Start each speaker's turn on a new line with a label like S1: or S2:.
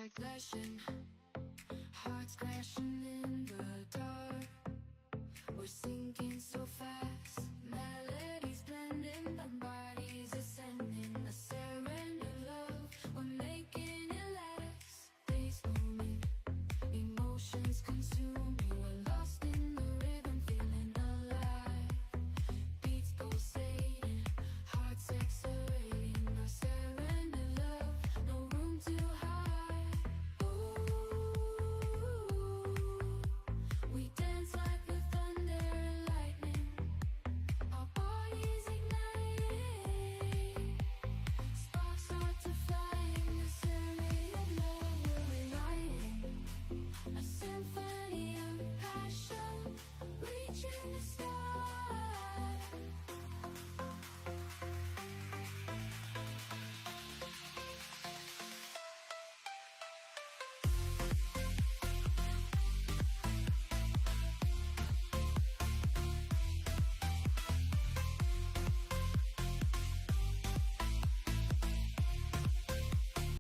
S1: like flashing, hearts crashing in the dark. We're sinking so fast, melodies blending, but